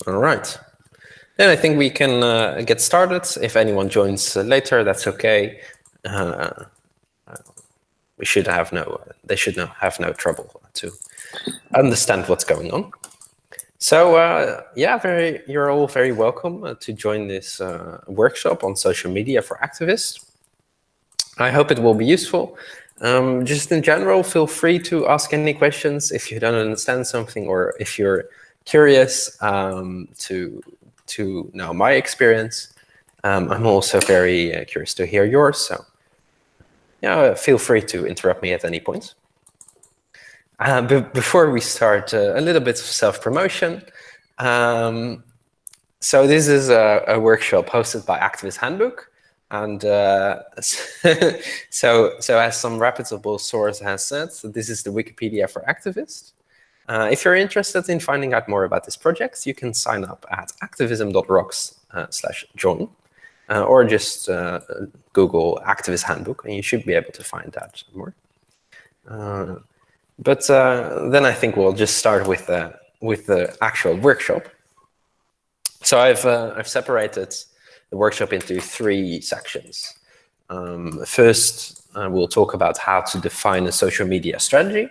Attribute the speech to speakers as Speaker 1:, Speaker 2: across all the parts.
Speaker 1: All right. Then I think we can get started. If anyone joins later, that's okay. We should have they should have no trouble to understand what's going on. So yeah, you're all very welcome to join this workshop on social media for activists. I hope it will be useful. Just in general, feel free to ask any questions if you don't understand something or if you're curious to know my experience. I'm also very curious to hear yours. So yeah, feel free to interrupt me at any point. Before we start, a little bit of self-promotion. So this is a workshop hosted by Activist Handbook. And so as some reputable source has said, so this is the Wikipedia for activists. If you're interested in finding out more about this project, you can sign up at activism.rocks/join, or just Google Activist Handbook, and you should be able to find out more. But then I think we'll just start with the actual workshop. So I've separated the workshop into 3 sections. First, we'll talk about how to define a social media strategy.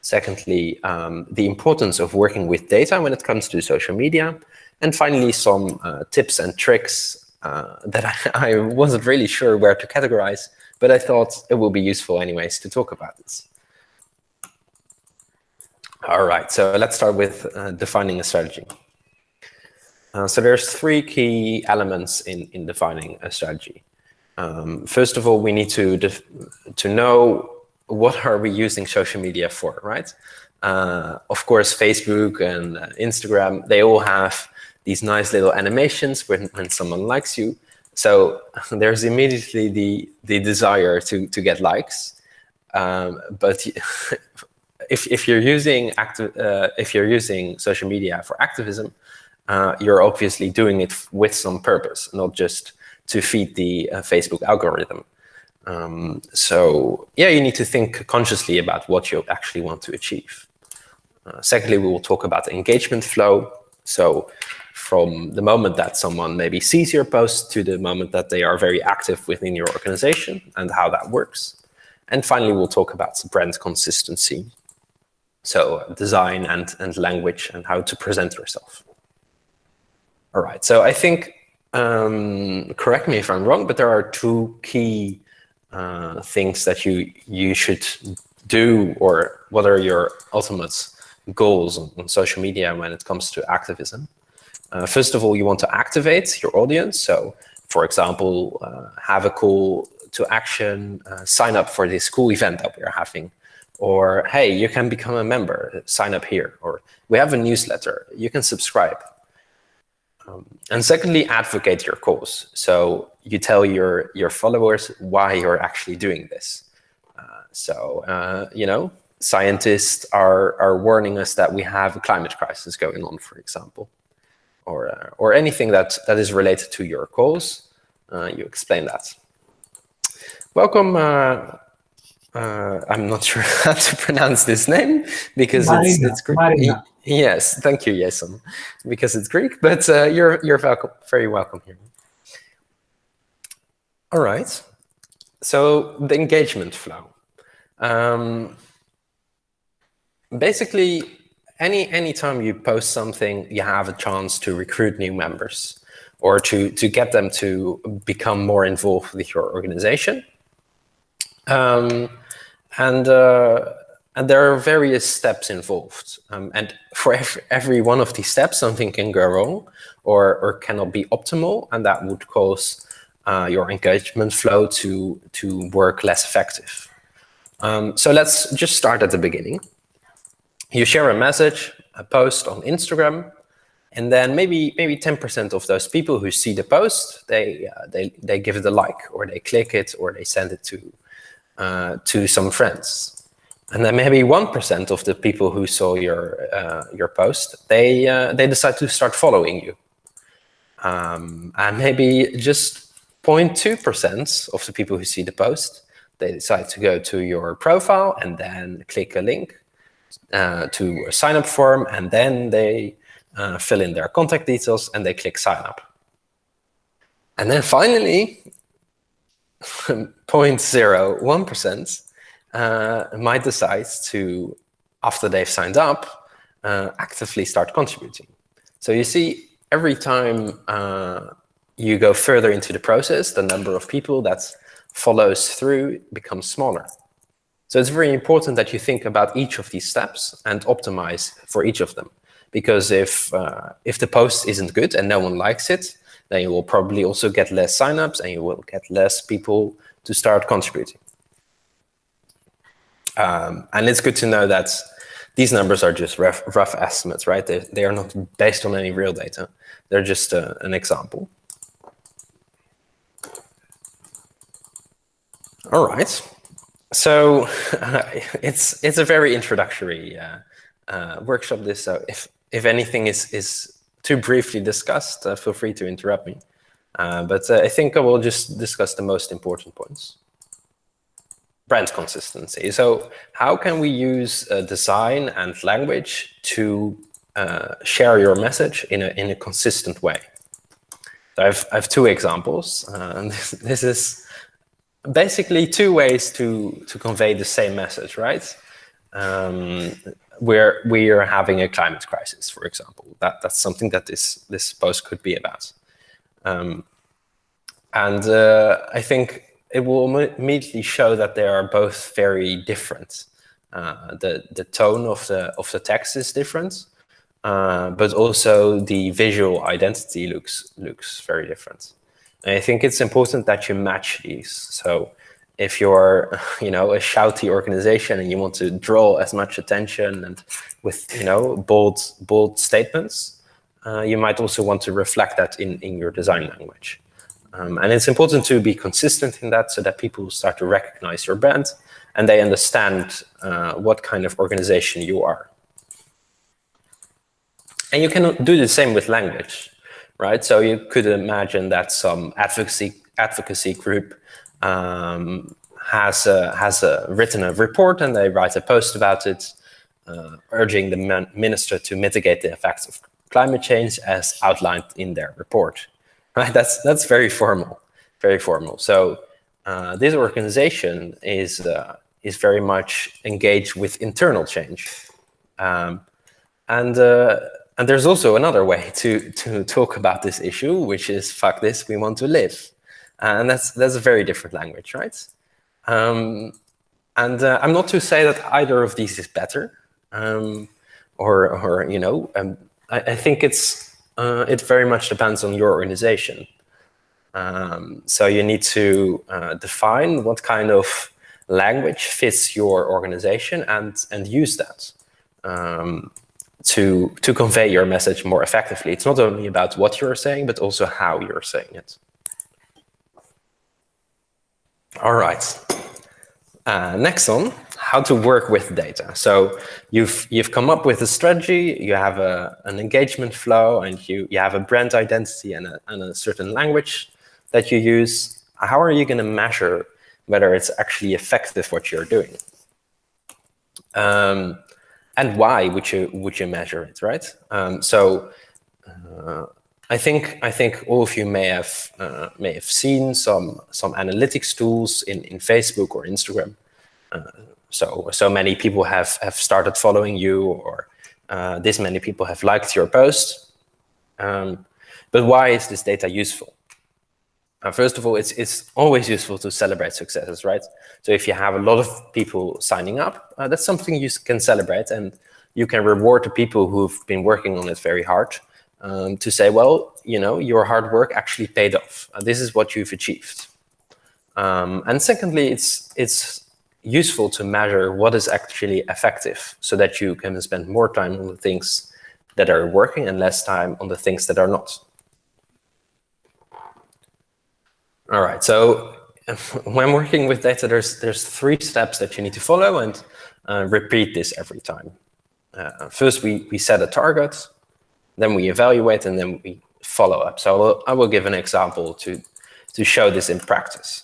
Speaker 1: Secondly, the importance of working with data when it comes to social media. And finally, some tips and tricks that I wasn't really sure where to categorize, but I thought it would be useful anyways to talk about this. All right, so let's start with defining a strategy. So there's 3 key elements in defining a strategy. First of all, we need to know what are we using social media for, right? Of course, Facebook and Instagram, they all have these nice little animations when someone likes you. So there's immediately the desire to get likes. But if you're using social media for activism, you're obviously doing it with some purpose, not just to feed the Facebook algorithm. So yeah, you need to think consciously about what you actually want to achieve. Secondly, we will talk about engagement flow. So from the moment that someone maybe sees your post to the moment that they are very active within your organization and how that works. And finally, we'll talk about brand consistency. So design and language and how to present yourself. All right, so I think, correct me if I'm wrong, but there are 2 key things that you should do, or what are your ultimate goals on social media when it comes to activism. First of all, you want to activate your audience. So for example, have a call to action, sign up for this cool event that we're having, or hey, you can become a member, sign up here, or we have a newsletter, you can subscribe. And secondly, advocate your cause. So you tell your followers why you're actually doing this. You know, scientists are warning us that we have a climate crisis going on, for example, or anything that is related to your cause. You explain that. Welcome. I'm not sure how to pronounce this name because it's Greek.
Speaker 2: Marina.
Speaker 1: Yes, thank you, Jason, because it's Greek, but you're welcome, very welcome here. All right, so the engagement flow. Basically, any time you post something, you have a chance to recruit new members or to get them to become more involved with your organization. And there are various steps involved. And for every one of these steps, something can go wrong or cannot be optimal, and that would cause your engagement flow to work less effective. So let's just start at the beginning. You share a message, a post on Instagram, and then maybe 10% of those people who see the post, they give it a like, or they click it, or they send it to some friends. And then maybe 1% of the people who saw your post, they decide to start following you. And maybe just 0.2% of the people who see the post, they decide to go to your profile and then click a link to a sign-up form, and then they fill in their contact details, and they click sign up. And then finally, 0.01% might decide to, after they've signed up, actively start contributing. So you see, every time you go further into the process, the number of people that follows through becomes smaller. So it's very important that you think about each of these steps and optimize for each of them. Because if the post isn't good and no one likes it, then you will probably also get less signups and you will get less people to start contributing. And it's good to know that these numbers are just rough estimates, right? They are not based on any real data. They're just an example. All right. So it's a very introductory workshop. This, so if anything is too briefly discussed, feel free to interrupt me. But I think I will just discuss the most important points. Brand consistency. So how can we use design and language to share your message in a consistent way? So I have two examples. This is basically two ways to convey the same message, right? Where we are having a climate crisis, for example. That's something that this post could be about. And I think it will immediately show that they are both very different. The tone of the text is different, but also the visual identity looks very different. And I think it's important that you match these. So if you're, a shouty organization and you want to draw as much attention and with, bold statements, you might also want to reflect that in your design language. And it's important to be consistent in that so that people start to recognize your brand and they understand what kind of organization you are. And you can do the same with language, right? So you could imagine that some advocacy group has written a report and they write a post about it, urging the minister to mitigate the effects of climate change as outlined in their report. Right? That's very formal, very formal. So this organization is very much engaged with internal change, and there's also another way to talk about this issue, which is "fuck this, we want to live," and that's a very different language, right? I'm not to say that either of these is better, I think it very much depends on your organization. So you need to define what kind of language fits your organization and use that to convey your message more effectively. It's not only about what you're saying, but also how you're saying it. All right. Next on, how to work with data. So you've come up with a strategy, you have an engagement flow, and you have a brand identity and a certain language that you use. How are you going to measure whether it's actually effective what you're doing? And why would you measure it, right? I think all of you may have seen some analytics tools in Facebook or Instagram. So many people have started following you, or this many people have liked your post. But why is this data useful? First of all, it's always useful to celebrate successes, right? So if you have a lot of people signing up, that's something you can celebrate, and you can reward the people who've been working on it very hard to say, well, your hard work actually paid off. This is what you've achieved. And secondly, it's useful to measure what is actually effective so that you can spend more time on the things that are working and less time on the things that are not. All right, so when working with data, there's 3 steps that you need to follow and repeat this every time. First, we set a target, then we evaluate, and then we follow up. So I will give an example to show this in practice.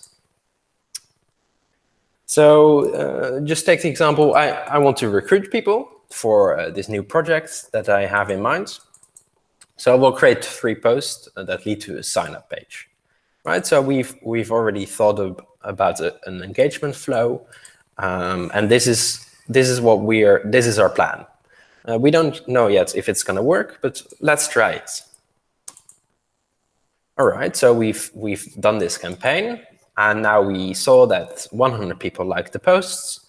Speaker 1: So just take the example, I want to recruit people for this new project that I have in mind. So we'll create 3 posts that lead to a sign-up page, right? So we've already thought about an engagement flow, and this is our plan. We don't know yet if it's going to work, but let's try it. All right, so we've done this campaign, and now we saw that 100 people liked the posts,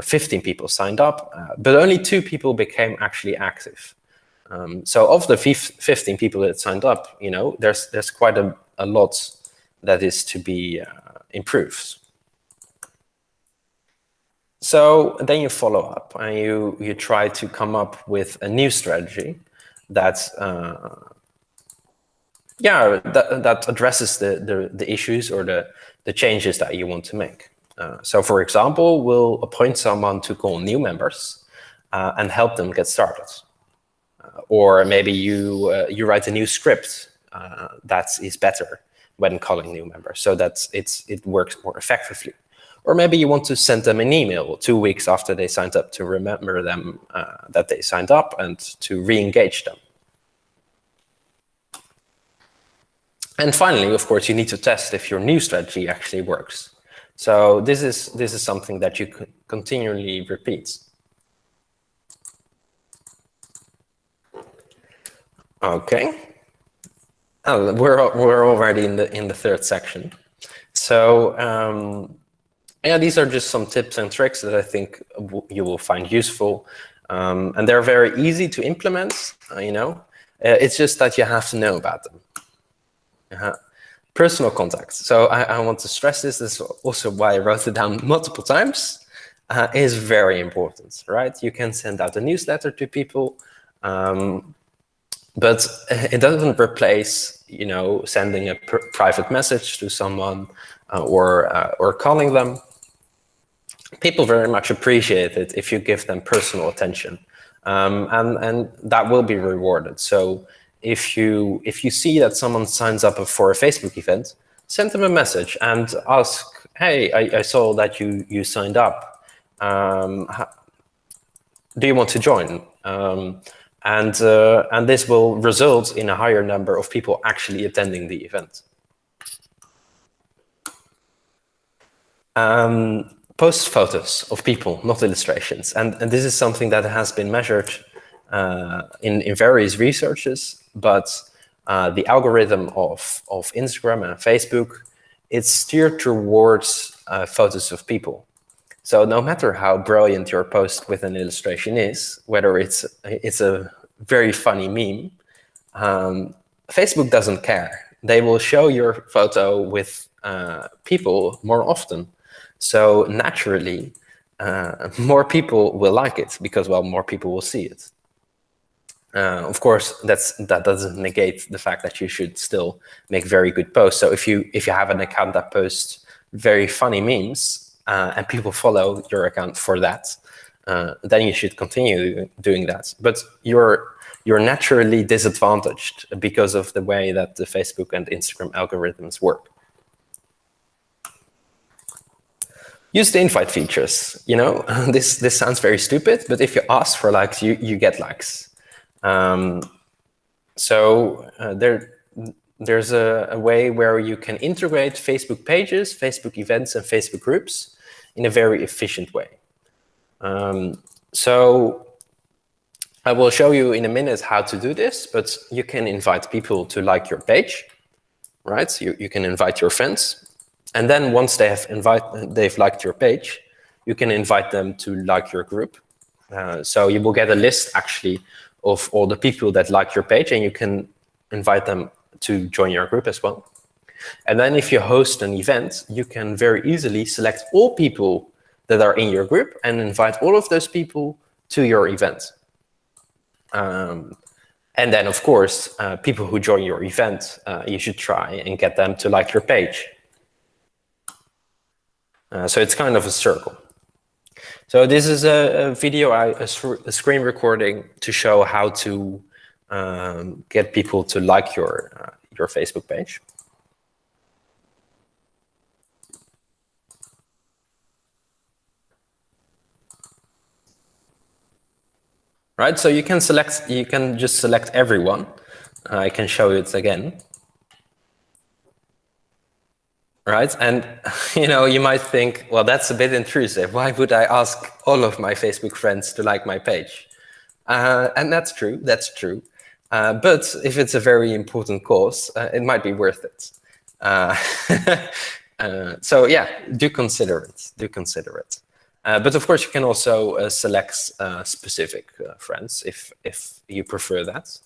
Speaker 1: 15 people signed up, but only 2 people became actually active. So of the 15 people that signed up, there's quite a lot that is to be improved. So then you follow up and you try to come up with a new strategy that addresses the issues or the changes that you want to make. So for example, we'll appoint someone to call new members and help them get started. Or maybe you write a new script that is better when calling new members, so that it works more effectively. Or maybe you want to send them an email 2 weeks after they signed up to remember them that they signed up and to re-engage them. And finally, of course, you need to test if your new strategy actually works. So this is something that you could continually repeat. Okay. Oh, we're already in the 3rd section. So these are just some tips and tricks that I think you will find useful, and they're very easy to implement. It's just that you have to know about them. Personal contacts. So I want to stress this. This is also why I wrote it down multiple times. Is very important, right? You can send out a newsletter to people, but it doesn't replace, sending a private message to someone or calling them. People very much appreciate it if you give them personal attention, and that will be rewarded. So if you see that someone signs up for a Facebook event, send them a message and ask, hey, I saw that you signed up. Do you want to join? And this will result in a higher number of people actually attending the event. Post photos of people, not illustrations. And this is something that has been measured in various researches, but the algorithm of Instagram and Facebook, it's steered towards photos of people. So no matter how brilliant your post with an illustration is, whether it's a very funny meme, Facebook doesn't care. They will show your photo with people more often. So naturally, more people will like it because, well, more people will see it. Of course, that doesn't negate the fact that you should still make very good posts. So if you have an account that posts very funny memes and people follow your account for that, then you should continue doing that. But you're naturally disadvantaged because of the way that the Facebook and Instagram algorithms work. Use the invite features. This sounds very stupid, but if you ask for likes, you get likes. There's a way where you can integrate Facebook pages, Facebook events, and Facebook groups in a very efficient way. So I will show you in a minute how to do this, but you can invite people to like your page, right? So you can invite your friends. And then once they've liked your page, you can invite them to like your group. So you will get a list actually of all the people that like your page, and you can invite them to join your group as well. And then if you host an event, you can very easily select all people that are in your group and invite all of those people to your event. And then, of course, people who join your event, you should try and get them to like your page. So it's kind of a circle. So this is a video, a screen recording to show how to get people to like your Facebook page. Right, so you can just select everyone I can show it again. Right, and you might think, well, that's a bit intrusive. Why would I ask all of my Facebook friends to like my page? And that's true, but if it's a very important cause, it might be worth it. So yeah, do consider it. But of course, you can also select specific friends if you prefer that.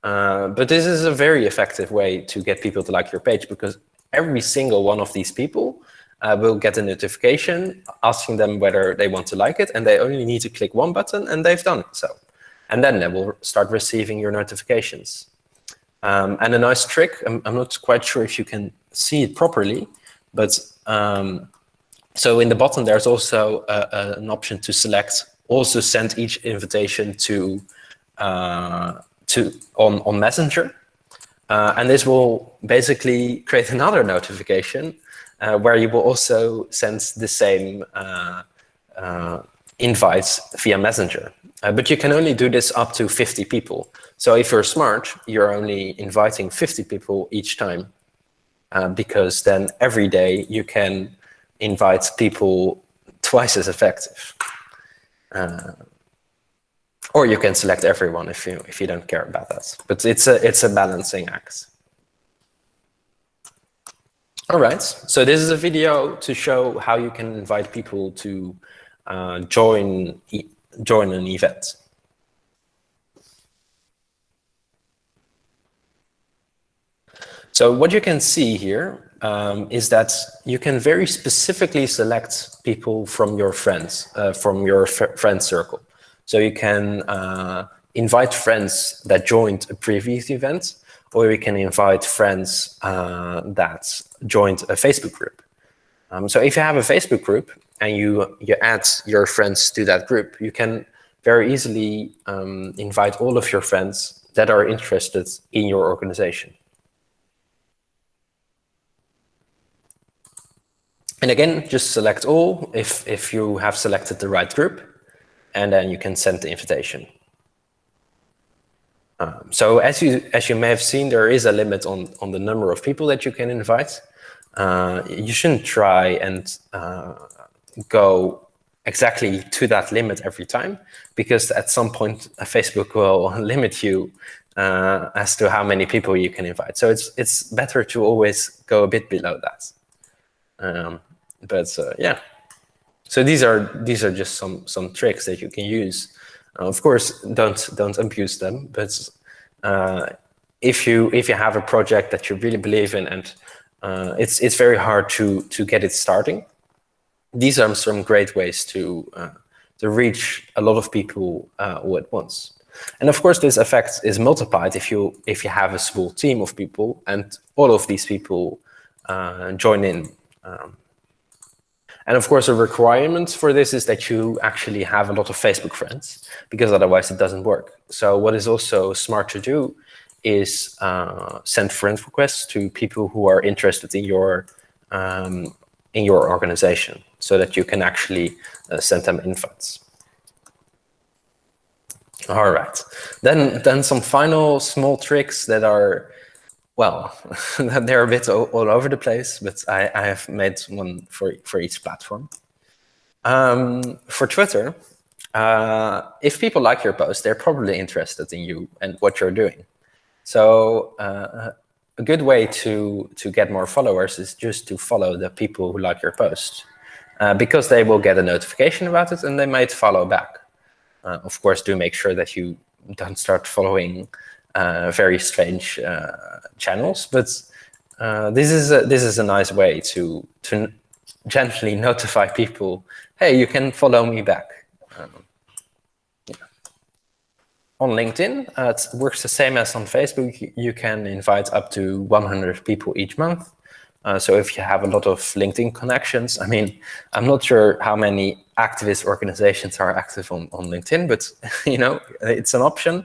Speaker 1: But this is a very effective way to get people to like your page, because every single one of these people will get a notification asking them whether they want to like it, and they only need to click one button and they've done so. And then they will start receiving your notifications. And a nice trick, I'm not quite sure if you can see it properly, but so in the bottom there's also an option to select also send each invitation to on Messenger. And this will basically create another notification where you will also send the same invites via Messenger. But you can only do this up to 50 people. So if you're smart, you're only inviting 50 people each time, because then every day you can invite people twice as effective. Or you can select everyone if you don't care about that. But it's a balancing act. All right, so this is a video to show how you can invite people to join an event. So what you can see here is that you can very specifically select people from your friends, from your friend circle. So you can invite friends that joined a previous event, or you can invite friends that joined a Facebook group. So if you have a Facebook group and you add your friends to that group, you can very easily invite all of your friends that are interested in your organization. And again, just select all if you have selected the right group, and then you can send the invitation. So as you may have seen, there is a limit on the number of people that you can invite. You shouldn't try and go exactly to that limit every time, because at some point Facebook will limit you as to how many people you can invite. So it's better to always go a bit below that. Yeah, so these are just some tricks that you can use. Of course, don't abuse them. But if you have a project that you really believe in, and it's very hard to get it starting, these are some great ways to reach a lot of people all at once. And of course, this effect is multiplied if you have a small team of people and all of these people join in. And of course, a requirement for this is that you actually have a lot of Facebook friends, because otherwise it doesn't work. So what is also smart to do is send friend requests to people who are interested in your organization, so that you can actually send them invites. All right, then some final small tricks that are, well, they're a bit all over the place, but I have made one for each platform. For Twitter, if people like your post, they're probably interested in you and what you're doing. So a good way to get more followers is just to follow the people who like your post, because they will get a notification about it and they might follow back. Of course, do make sure that you don't start following very strange channels, but this is a nice way to gently notify people, hey, you can follow me back. Yeah. On LinkedIn, it works the same as on Facebook. You can invite up to 100 people each month. So if you have a lot of LinkedIn connections, I mean, I'm not sure how many activist organizations are active on LinkedIn, but it's an option.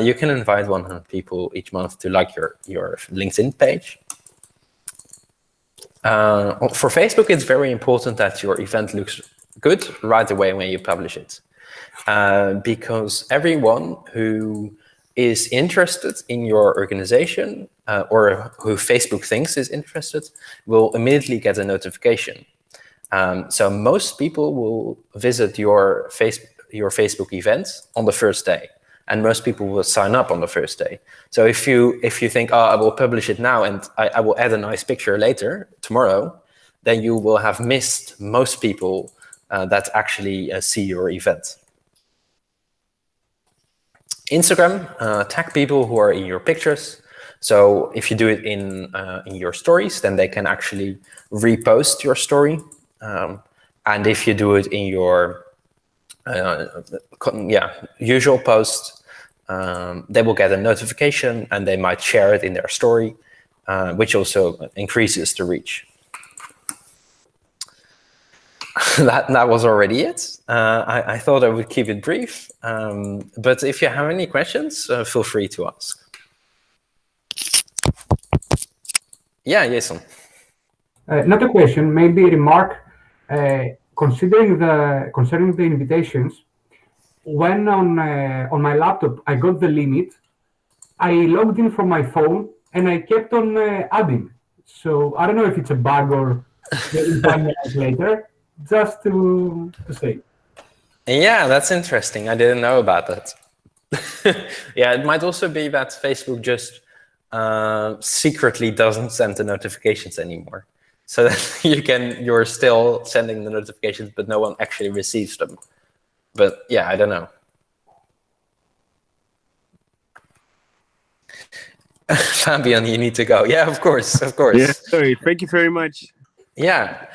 Speaker 1: You can invite 100 people each month to like your LinkedIn page. For Facebook, it's very important that your event looks good right away when you publish it, because everyone who is interested in your organization or who Facebook thinks is interested will immediately get a notification. So most people will visit your Facebook event on the first day, and most people will sign up on the first day. So if you think, oh, I will publish it now and I will add a nice picture later, tomorrow, then you will have missed most people that actually see your event. Instagram, tag people who are in your pictures. So if you do it in your stories, then they can actually repost your story. And if you do it in your usual post, they will get a notification and they might share it in their story, which also increases the reach. That was already it. I thought I would keep it brief, but if you have any questions, feel free to ask. Yeah, Jason.
Speaker 2: Not a question, maybe a remark. Concerning the invitations, when on my laptop I got the limit, I logged in from my phone and I kept on adding. So I don't know if it's a bug or maybe 5 minutes later. Just to say.
Speaker 1: Yeah, that's interesting. I didn't know about that. Yeah, it might also be that Facebook just secretly doesn't send the notifications anymore. So that you're still sending the notifications, but no one actually receives them. But yeah, I don't know. Fabian, you need to go. Yeah, of course.
Speaker 3: Yeah, sorry. Thank you very much.
Speaker 1: Yeah,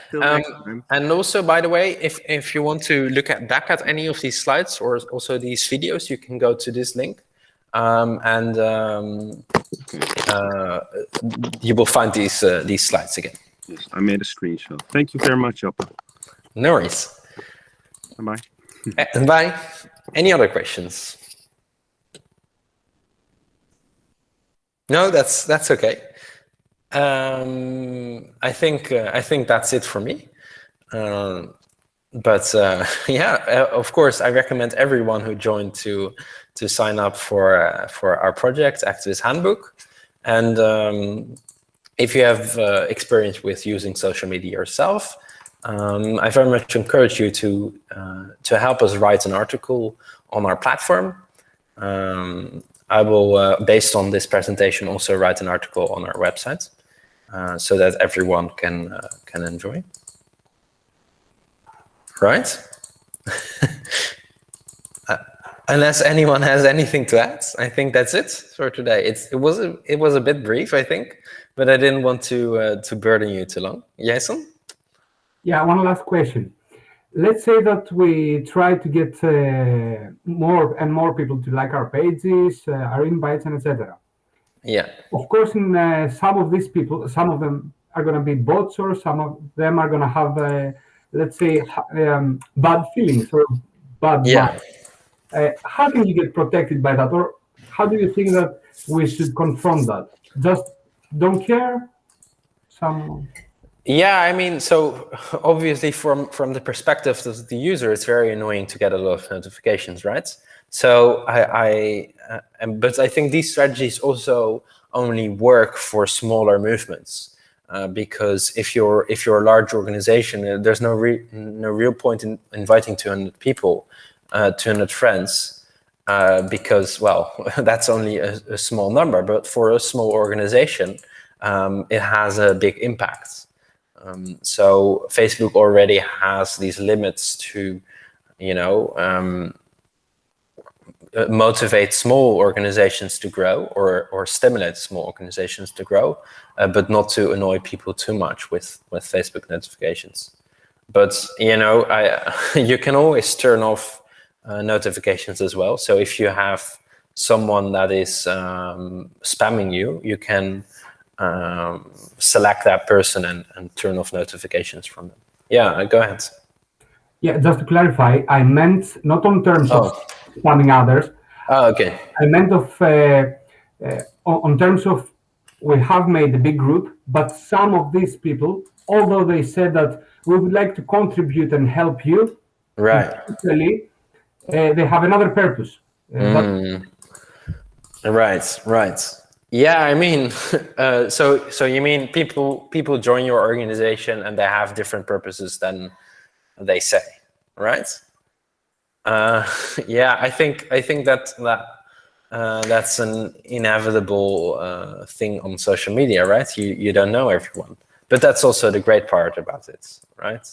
Speaker 1: and also, by the way, if you want to look back at any of these slides or also these videos, you can go to this link, and you will find these slides again.
Speaker 3: Yes, I made a screenshot. Thank you very much, Joppe.
Speaker 1: No worries.
Speaker 3: Bye.
Speaker 1: Bye. Any other questions? No, that's okay. I think that's it for me. But of course, I recommend everyone who joined to sign up for our project, Activist Handbook. And if you have experience with using social media yourself, I very much encourage you to help us write an article on our platform. I will, based on this presentation, also write an article on our website. So that everyone can enjoy. Right? Unless anyone has anything to add, I think that's it for today. It was a bit brief, I think, but I didn't want to burden you too long. Jason?
Speaker 2: Yeah, one last question. Let's say that we try to get more and more people to like our pages, our invites, and etc.
Speaker 1: Yeah.
Speaker 2: Of course, in some of these people, some of them are going to be bots, or some of them are going to have, let's say, bad feelings or bad vibes. How can you get protected by that, or how do you think that we should confront that? Just don't care?
Speaker 1: Yeah, I mean, so obviously from the perspective of the user, it's very annoying to get a lot of notifications, right? So but I think these strategies also only work for smaller movements, because if you're a large organization, there's no real point in inviting 200 people, 200 friends, because, well, that's only a small number. But for a small organization, it has a big impact. So Facebook already has these limits to, motivate small organizations to grow or stimulate small organizations to grow, but not to annoy people too much with Facebook notifications. But, you can always turn off notifications as well. So if you have someone that is spamming you, you can select that person and turn off notifications from them. Yeah, go ahead.
Speaker 2: Yeah, just to clarify, I meant not on terms of spamming others.
Speaker 1: Oh, okay.
Speaker 2: I meant on terms of we have made a big group, but some of these people, although they said that we would like to contribute and help you,
Speaker 1: right?
Speaker 2: Actually, they have another purpose.
Speaker 1: Right, right. Yeah, I mean, so you mean people join your organization and they have different purposes than they say, right? Yeah, I think that's an inevitable thing on social media, right? You don't know everyone, but that's also the great part about it, right?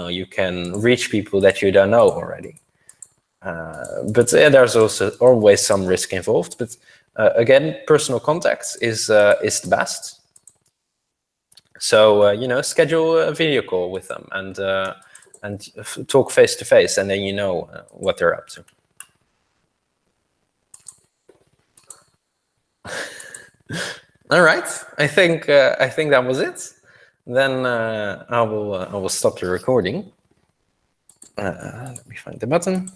Speaker 1: You can reach people that you don't know already. But there's also always some risk involved. But again, personal contact is the best. So schedule a video call with them and talk face to face, and then you know what they're up to. All right, I think that was it. Then I will stop the recording. Let me find the button.